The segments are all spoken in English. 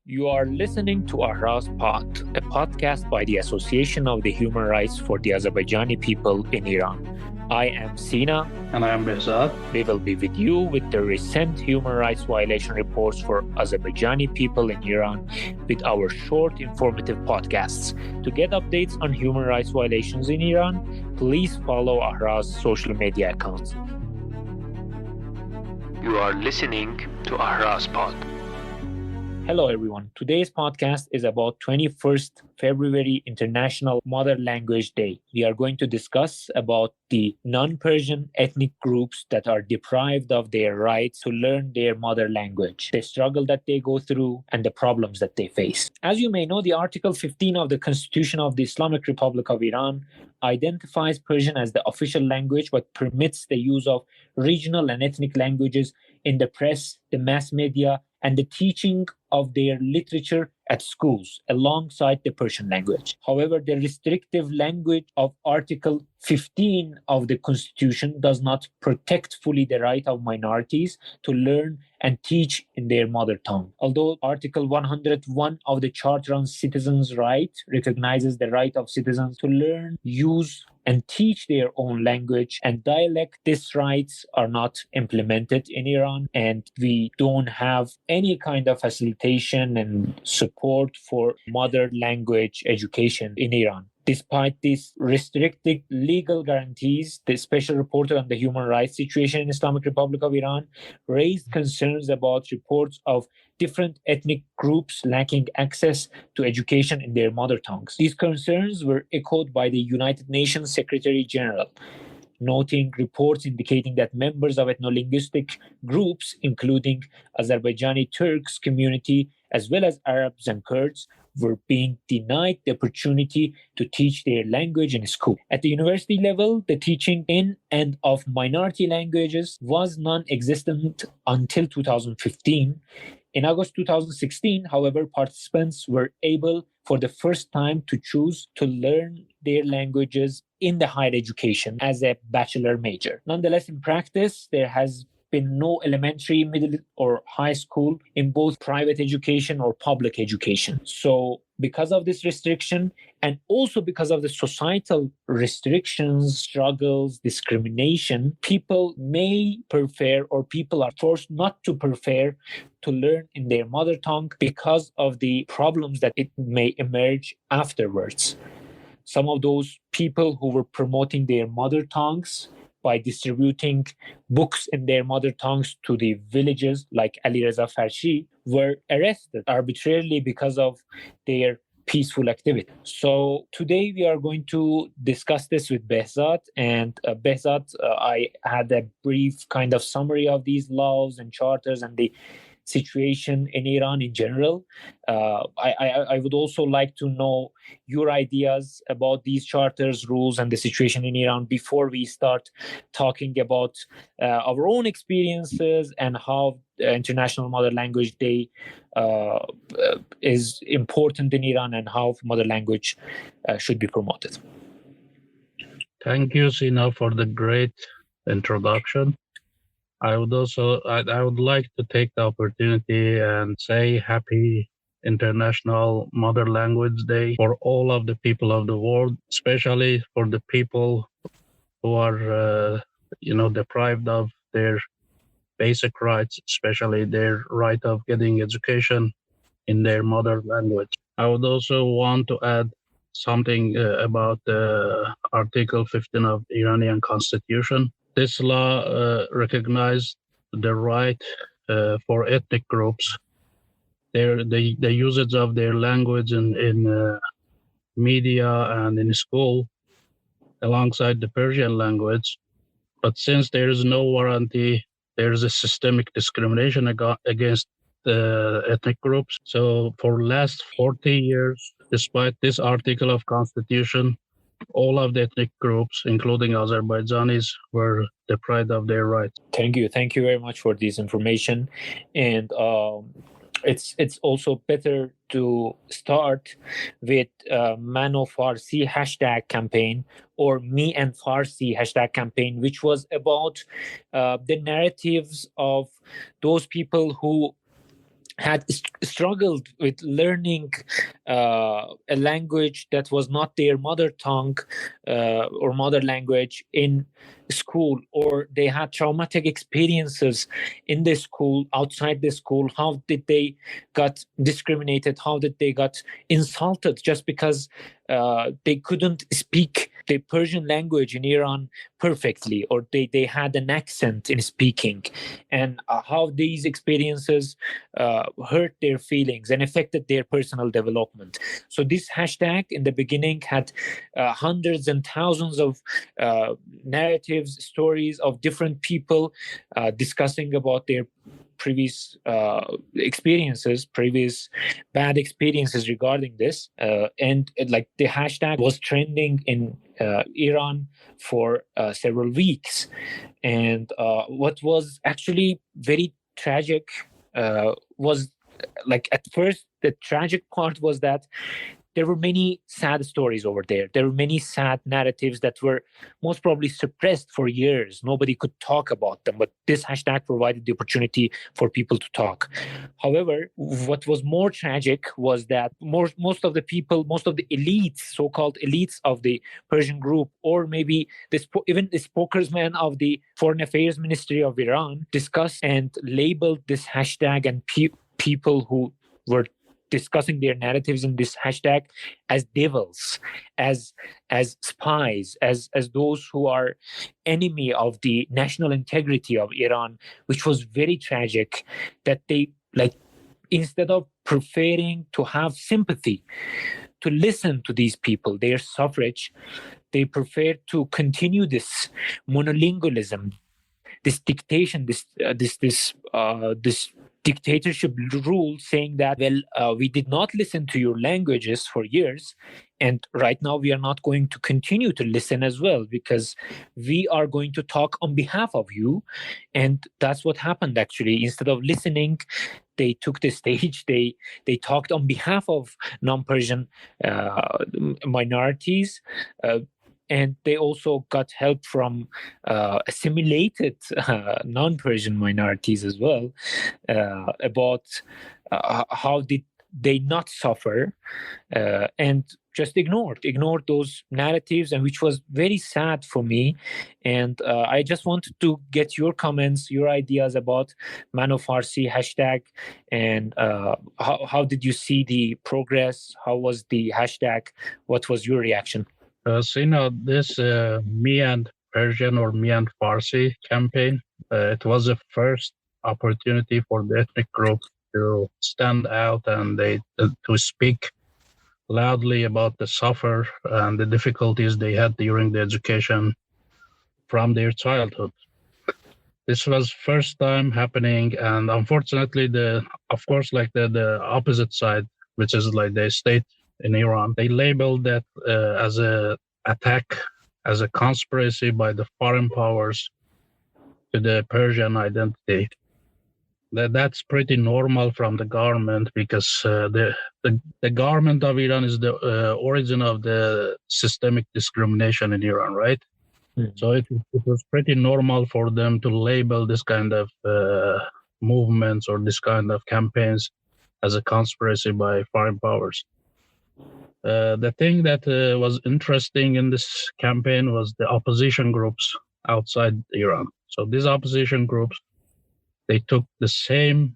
You are listening to Ahraz Pod, a podcast by the Association of the Human Rights for the Azerbaijani People in Iran. I am Sina. And I am Behzad. We will be with you with the recent human rights violation reports for Azerbaijani people in Iran with our short, informative podcasts. To get updates on human rights violations in Iran, please follow Ahraz's social media accounts. You are listening to Ahraz Pod. Hello everyone. Today's podcast is about 21st February International Mother Language Day. We are going to discuss about the non-Persian ethnic groups that are deprived of their rights to learn their mother language, the struggle that they go through, and the problems that they face. As you may know, the Article 15 of the Constitution of the Islamic Republic of Iran identifies Persian as the official language, but permits the use of regional and ethnic languages in the press, the mass media, and the teaching of their literature at schools alongside the Persian language. However, the restrictive language of Article 15 of the Constitution does not protect fully the right of minorities to learn and teach in their mother tongue. Although Article 101 of the Charter on Citizens' Rights recognizes the right of citizens to learn, use, and teach their own language and dialect, these rights are not implemented in Iran, and we don't have any kind of facilitation and support for mother language education in Iran. Despite these restricted legal guarantees, the Special Reporter on the Human Rights Situation in Islamic Republic of Iran raised concerns about reports of different ethnic groups lacking access to education in their mother tongues. These concerns were echoed by the United Nations Secretary General, noting reports indicating that members of ethno-linguistic groups, including Azerbaijani Turks community, as well as Arabs and Kurds, were being denied the opportunity to teach their language in school. At the university level, the teaching in and of minority languages was non-existent until 2015. In August 2016, however, participants were able for the first time to choose to learn their languages in the higher education as a bachelor major. Nonetheless, in practice, there has been no elementary, middle, or high school in both private education or public education. So because of this restriction, and also because of the societal restrictions, struggles, discrimination, people may prefer, or people are forced not to prefer, to learn in their mother tongue because of the problems that it may emerge afterwards. Some of those people who were promoting their mother tongues by distributing books in their mother tongues to the villages like Ali Reza Farshi were arrested arbitrarily because of their peaceful activity. So today we are going to discuss this with Behzad. And Behzad, I had a brief kind of summary of these laws and charters and the situation in Iran in general. I would also like to know your ideas about these charters, rules, and the situation in Iran before we start talking about our own experiences and how International Mother Language Day is important in Iran and how mother language should be promoted. Thank you, Sina, for the great introduction. I would like to take the opportunity and say happy International Mother Language Day for all of the people of the world, especially for the people who are, deprived of their basic rights, especially their right of getting education in their mother language. I would also want to add something about Article 15 of the Iranian Constitution. This law recognized the right for ethnic groups, the usage of their language in media and in school alongside the Persian language. But since there is no warranty, there is a systemic discrimination against ethnic groups. So for last 40 years, despite this article of Constitution, all of the ethnic groups, including Azerbaijanis, were deprived of their rights. Thank you very much for this information. And it's also better to start with Mano Farsi hashtag campaign or Me and Farsi hashtag campaign, which was about the narratives of those people who had struggled with learning a language that was not their mother tongue or mother language in school, or they had traumatic experiences in the school, outside the school. How did they got discriminated? How did they got insulted just because they couldn't speak the Persian language in Iran perfectly, or they had an accent in speaking, and how these experiences hurt their feelings and affected their personal development. So this hashtag in the beginning had hundreds and thousands of narratives, stories of different people discussing about their previous experiences, previous bad experiences regarding this, and like the hashtag was trending in Iran for several weeks. And what was actually very tragic was, like, at first the tragic part was that there were many sad stories over there. There were many sad narratives that were most probably suppressed for years. Nobody could talk about them, but this hashtag provided the opportunity for people to talk. However, what was more tragic was that most of the people, most of the elites, so-called elites of the Persian group, or maybe even the spokesman of the Foreign Affairs Ministry of Iran, discussed and labeled this hashtag and people who were discussing their narratives in this hashtag as devils, as spies, as those who are enemy of the national integrity of Iran, which was very tragic. That they, like, instead of preferring to have sympathy, to listen to these people, their suffrage, they prefer to continue this monolingualism, this dictation, this dictatorship rule, saying that, well, we did not listen to your languages for years, and right now we are not going to continue to listen as well, because we are going to talk on behalf of you. And that's what happened. Actually, instead of listening, they took the stage. They talked on behalf of non-Persian minorities, and they also got help from assimilated non-Persian minorities as well, about how did they not suffer, and just ignored those narratives, and which was very sad for me. And I just wanted to get your comments, your ideas about Mano Farsi hashtag, and how did you see the progress? How was the hashtag? What was your reaction? This Me and Persian or Me and Farsi campaign, it was the first opportunity for the ethnic group to stand out and to speak loudly about the suffer and the difficulties they had during the education from their childhood. This was first time happening, and unfortunately, of course, like the opposite side, which is like the state in Iran, they labeled that as a attack, as a conspiracy by the foreign powers to the Persian identity. That's pretty normal from the government, because the government of Iran is the origin of the systemic discrimination in Iran, right? So it was pretty normal for them to label this kind of movements or this kind of campaigns as a conspiracy by foreign powers. The thing that was interesting in this campaign was the opposition groups outside Iran. So these opposition groups, they took the same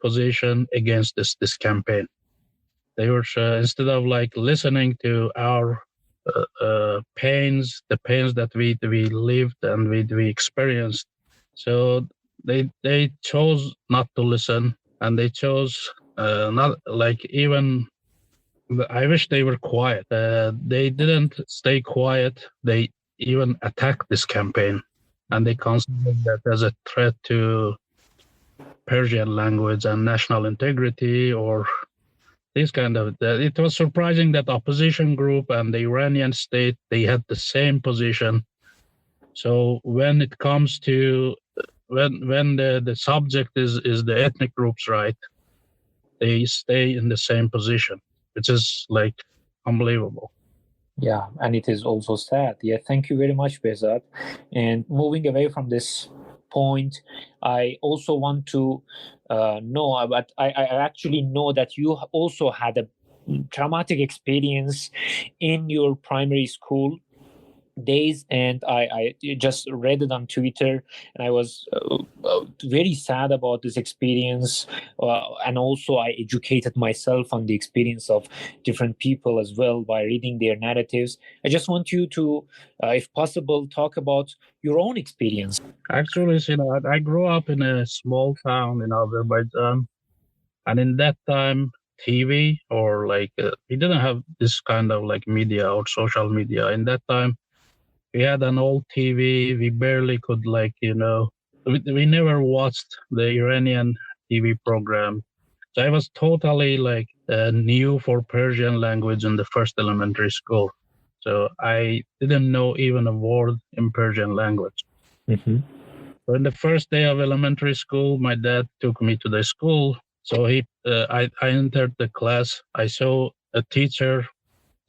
position against this campaign. They were instead of like listening to our pains, the pains that we lived and we experienced, so they chose not to listen, and they chose not like even. I wish they were quiet. They didn't stay quiet. They even attacked this campaign, and they considered that as a threat to Persian language and national integrity, or this kind of. It was surprising that opposition group and the Iranian state, they had the same position. So when it comes to when the subject is the ethnic groups, right, they stay in the same position, which is like unbelievable. Yeah, and it is also sad. Yeah, thank you very much, Behzad. And moving away from this point, I also want to No, but I actually know that you also had a traumatic experience in your primary school days, and I just read it on Twitter, and I was very sad about this experience, and also I educated myself on the experience of different people as well by reading their narratives. I just want you to, if possible, talk about your own experience. Actually, I grew up in a small town in Azerbaijan, and in that time, TV or we didn't have this kind of like media or social media. In that time, we had an old TV. We barely could we never watched the Iranian TV program. So I was totally new for Persian language in the first elementary school. So I didn't know even a word in Persian language. Mm-hmm. So in the first day of elementary school, my dad took me to the school. So I entered the class. I saw a teacher.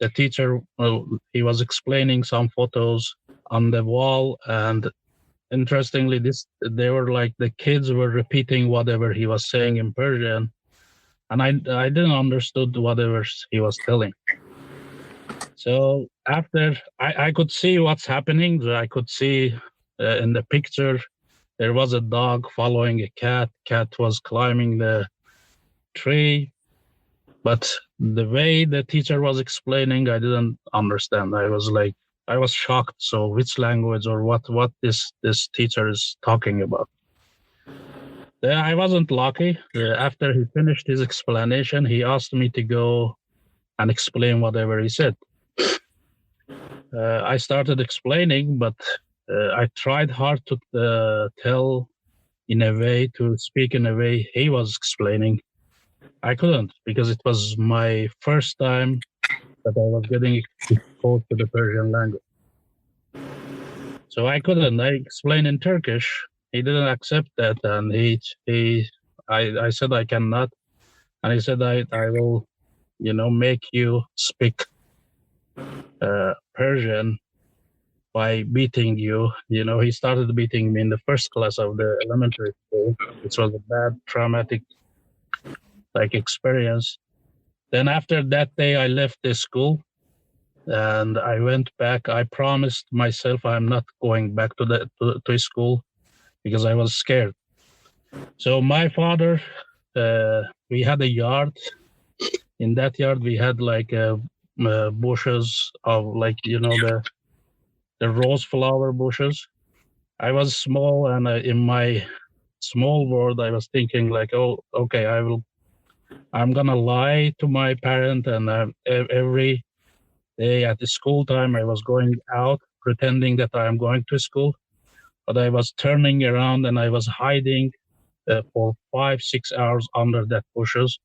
The teacher, he was explaining some photos on the wall, and interestingly, they were like the kids were repeating whatever he was saying in Persian, and I didn't understood whatever he was telling. So after I could see what's happening, I could see in the picture there was a dog following a cat. Cat was climbing the tree, but the way the teacher was explaining, I didn't understand. I was shocked. So which language or what this teacher is talking about? Yeah, I wasn't lucky. After he finished his explanation, he asked me to go and explain whatever he said. I started explaining, but I tried hard to speak in a way he was explaining. I couldn't because it was my first time that I was getting exposed to the Persian language. So I couldn't. I explained in Turkish. He didn't accept that, and I said I cannot, and he said I will, make you speak Persian by beating you. He started beating me in the first class of the elementary school, which was a bad traumatic experience. Then after that day, I left the school and I went back. I promised myself I'm not going back to school because I was scared. So my father, we had a yard. In that yard, we had bushes of the rose flower bushes. I was small, and in my small world, I was thinking oh, okay, I'm gonna lie to my parent, and every day at the school time, I was going out pretending that I am going to school, but I was turning around and I was hiding for 5-6 hours under that bushes,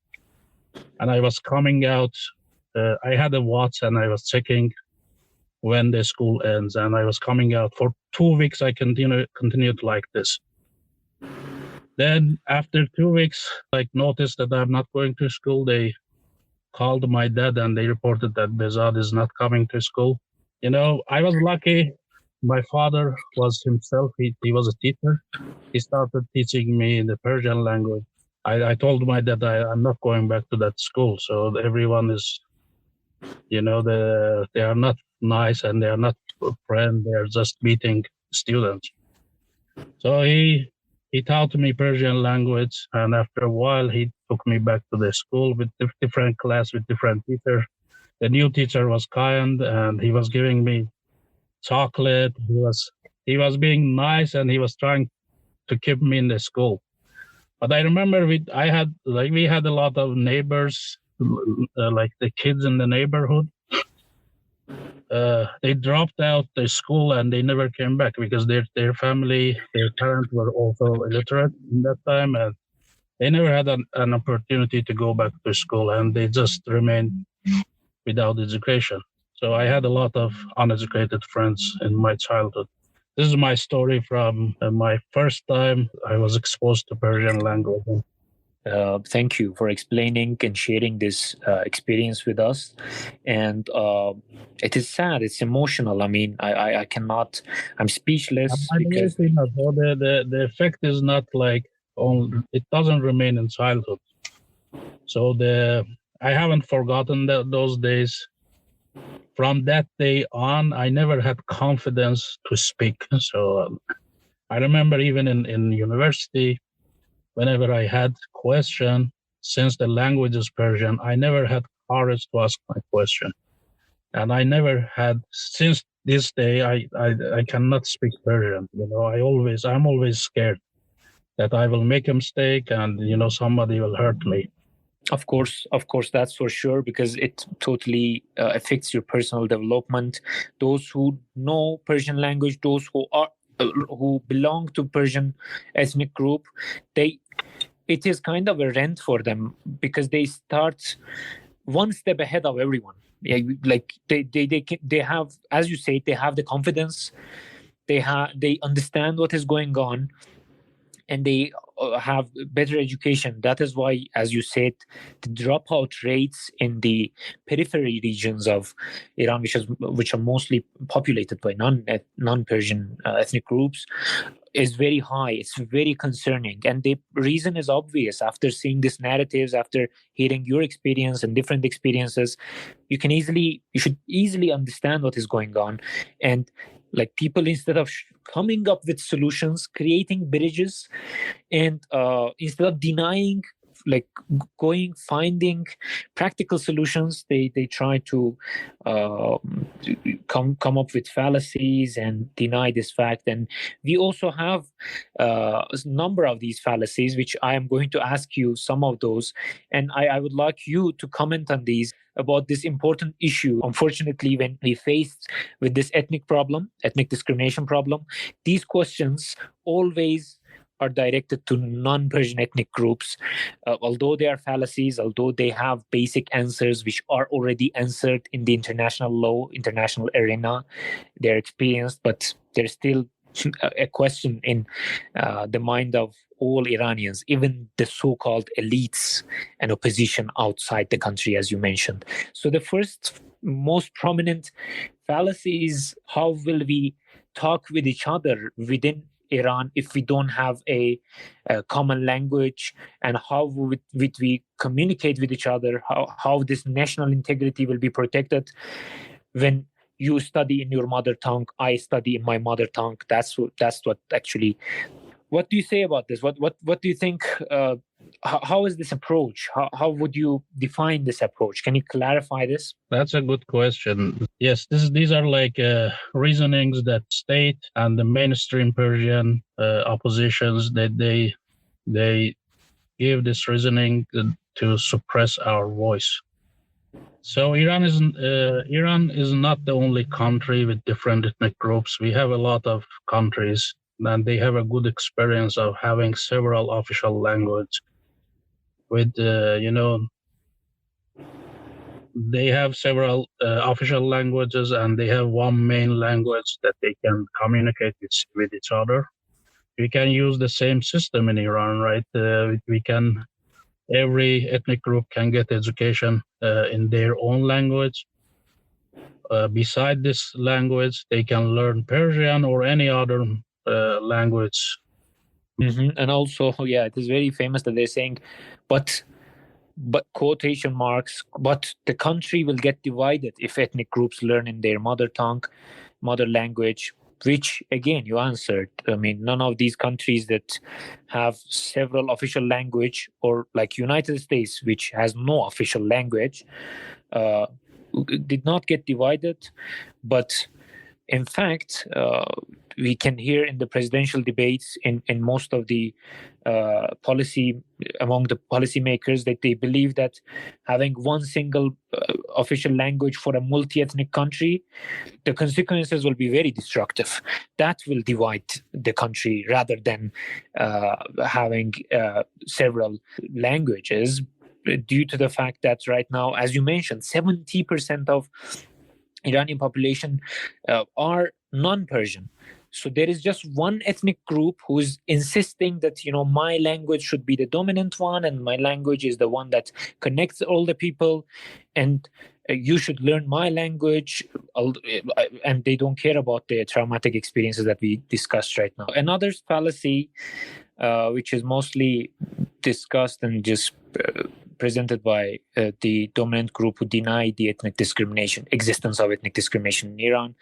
and I was coming out. I had a watch, and I was checking when the school ends, and I was coming out for 2 weeks. I continued like this. Then after 2 weeks, noticed that I'm not going to school. They called my dad and they reported that Behzad is not coming to school. I was lucky. My father was himself. He was a teacher. He started teaching me the Persian language. I told my dad I'm not going back to that school. So everyone is, they are not nice and they are not friends. They are just beating students. So he taught me Persian language, and after a while, he took me back to the school with different class with different teachers. The new teacher was kind, and he was giving me chocolate. He was being nice, and he was trying to keep me in the school. But I remember we had a lot of neighbors, like the kids in the neighborhood. They dropped out the school and they never came back because their parents were also illiterate in that time, and they never had an opportunity to go back to school, and they just remained without education. So I had a lot of uneducated friends in my childhood. This is my story from my first time I was exposed to Persian language. Thank you for explaining and sharing this experience with us. And it is sad. It's emotional. I mean, I cannot. I'm speechless By the way, because. Srinath, so the effect is not like it doesn't remain in childhood. So I haven't forgotten those days. From that day on, I never had confidence to speak. So I remember even in university, whenever I had question, since the language is Persian, I never had courage to ask my question. And I never had, since this day, I cannot speak Persian. I'm always scared that I will make a mistake and, somebody will hurt me. Of course, that's for sure, because it totally affects your personal development. Those who know Persian language, those who belong to Persian ethnic group, they it is kind of a rent for them, because they start one step ahead of everyone. Yeah, like they have, as you say, they have the confidence, they understand what is going on, and they have better education. That is why, as you said, the dropout rates in the periphery regions of Iran, which are mostly populated by non-Persian ethnic groups, is very high. It's very concerning, and the reason is obvious. After seeing these narratives, after hearing your experience and different experiences, you should easily understand what is going on. And like, people, instead of coming up with solutions, creating bridges, and instead of denying, like, finding practical solutions, they try to uh, come up with fallacies and deny this fact. And we also have a number of these fallacies, which I am going to ask you some of those, and I would like you to comment on these, about this important issue. Unfortunately, when we faced with this ethnic discrimination problem, these questions always are directed to non-Persian ethnic groups, although they are fallacies, although they have basic answers which are already answered in the international law, international arena. They're experienced, but there's still a question in the mind of all Iranians, even the so-called elites and opposition outside the country, as you mentioned. So the first most prominent fallacy is, how will we talk with each other within Iran if we don't have a common language? And how would we communicate with each other? How this national integrity will be protected when you study in your mother tongue, I study in my mother tongue? That's what actually. What do you say about this? What do you think? How is this approach? How would you define this approach? Can you clarify this? That's a good question. Yes, these are like reasonings that state and the mainstream Persian oppositions, that they give this reasoning to suppress our voice. So Iran is not the only country with different ethnic groups. We have a lot of countries, and they have a good experience of having several official languages. With they have several official languages, and they have one main language that they can communicate with each other. We can use the same system in Iran, right? Every ethnic group can get education in their own language. Beside this language, they can learn Persian or any other language. Mm-hmm. And also, yeah, it is very famous that they're saying, but quotation marks, but the country will get divided if ethnic groups learn in their mother tongue, mother language, which again you answered. I mean, none of these countries that have several official language, or like United States, which has no official language, uh, did not get divided. But in fact, we can hear in the presidential debates, in most of the policy, among the policymakers, that they believe that having one single official language for a multi-ethnic country, the consequences will be very destructive. That will divide the country, rather than having several languages, due to the fact that right now, as you mentioned, 70% of Iranian population are non-Persian. So there is just one ethnic group who's insisting that, my language should be the dominant one, and my language is the one that connects all the people, and you should learn my language. And they don't care about the traumatic experiences that we discussed right now. Another fallacy which is mostly discussed and just presented by the dominant group who deny the existence of ethnic discrimination in Iran,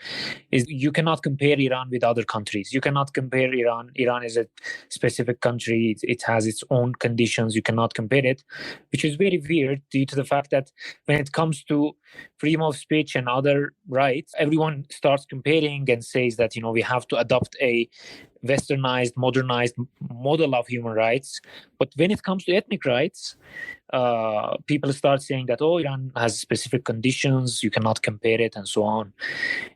is you cannot compare Iran with other countries. You cannot compare Iran. Iran is a specific country. It has its own conditions. You cannot compare it, which is very weird due to the fact that when it comes to freedom of speech and other rights, everyone starts comparing and says that, we have to adopt a westernized, modernized model of human rights. But when it comes to ethnic rights, people start saying that, Iran has specific conditions, you cannot compare it, and so on.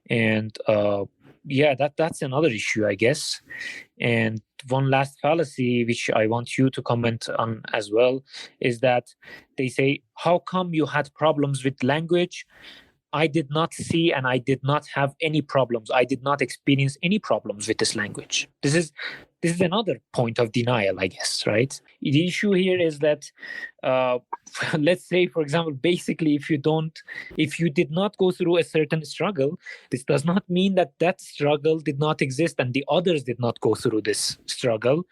And that's another issue, I guess. And one last fallacy, which I want you to comment on as well, is that they say, how come you had problems with language? I did not see and I did not have any problems. I did not experience any problems with this language. This is another point of denial, I guess, right? The issue here is that, let's say, for example, basically, if you did not go through a certain struggle, this does not mean that struggle did not exist and the others did not go through this struggle,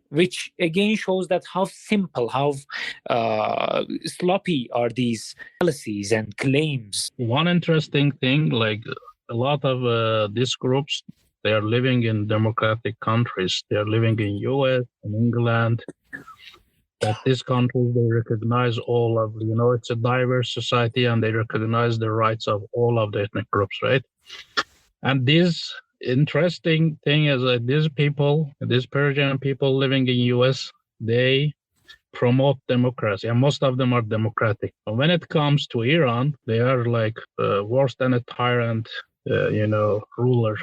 which again shows that how simple, how sloppy are these fallacies and claims. One interesting thing, like a lot of these groups, they are living in democratic countries. They are living in US and England. That these countries, they recognize all of, it's a diverse society and they recognize the rights of all of the ethnic groups, right? And this interesting thing is that these Persian people living in US, they promote democracy, and most of them are democratic. But when it comes to Iran, they are like worse than a tyrant, ruler.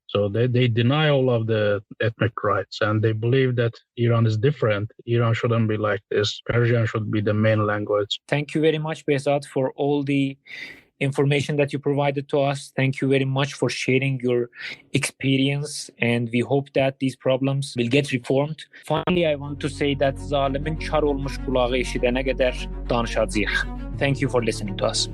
So they deny all of the ethnic rights, and they believe that Iran is different. Iran shouldn't be like this. Persian should be the main language. Thank you very much, Behzad, for all the information that you provided to us. Thank you very much for sharing your experience, and we hope that these problems will get reformed. Finally, I want to say that zalimin char olmuş kulağı eşidene kadar danışacağıq. Thank you for listening to us.